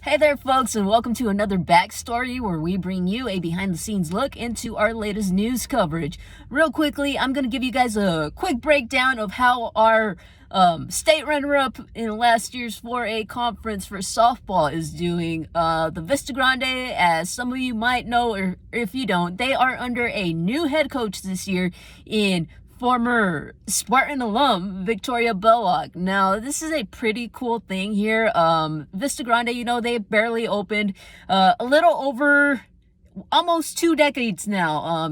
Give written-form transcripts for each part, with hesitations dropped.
Hey there, folks, and welcome to another backstory where we bring you a behind the scenes look into our latest news coverage. Real quickly, I'm going to give you guys a quick breakdown of how our state runner up in last year's 4A conference for softball is doing. The Vista Grande, as some of you might know, or if you don't, they are under a new head coach this year in former Spartan alum Victoria Belloc. Now, this is a pretty cool thing here. Vista Grande, they barely opened a little over almost 2 decades now,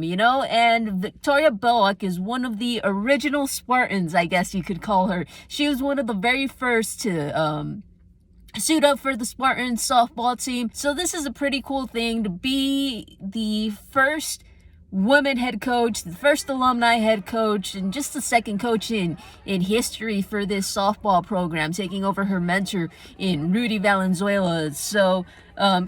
and Victoria Belloc is one of the original Spartans, I guess you could call her. She was one of the very first to suit up for the Spartan softball team. So this is a pretty cool thing to be the first woman head coach, the first alumni head coach, and just the second coach in history for this softball program, taking over her mentor in Rudy Valenzuela. So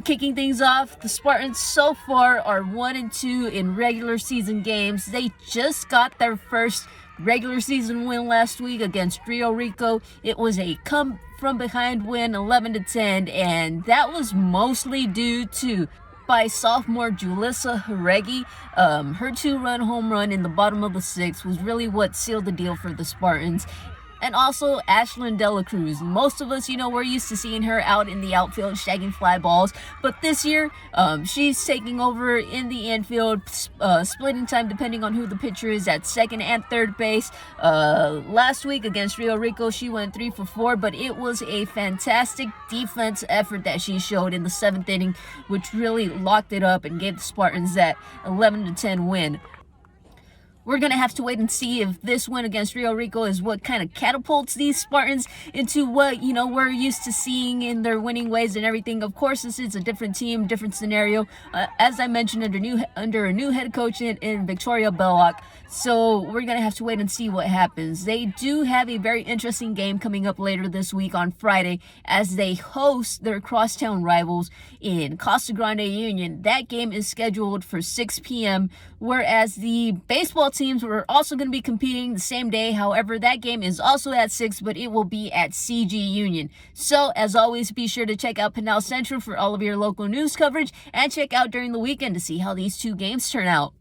kicking things off, the Spartans so far are 1-2 in regular season games. They just got their first regular season win last week against Rio Rico. It was a come from behind win, 11-10, and that was mostly due to by sophomore Julissa Haregi. Her 2-run home run in the bottom of the 6th was really what sealed the deal for the Spartans. And also Ashlyn Dela Cruz. Most of us, we're used to seeing her out in the outfield shagging fly balls. But this year, she's taking over in the infield, splitting time depending on who the pitcher is at second and third base. Last week against Rio Rico, she went 3 for 4, but it was a fantastic defense effort that she showed in the 7th inning, which really locked it up and gave the Spartans that 11-10 win. We're going to have to wait and see if this win against Rio Rico is what kind of catapults these Spartans into what, we're used to seeing in their winning ways and everything. Of course, this is a different team, different scenario. As I mentioned, under a new head coach in Victoria Belloc. So we're going to have to wait and see what happens. They do have a very interesting game coming up later this week on Friday as they host their crosstown rivals in Casa Grande Union. That game is scheduled for 6 p.m., whereas the baseball teams were also going to be competing the same day. However, that game is also at 6, but it will be at CG Union. So, as always, be sure to check out Pinal Central for all of your local news coverage and check out during the weekend to see how these two games turn out.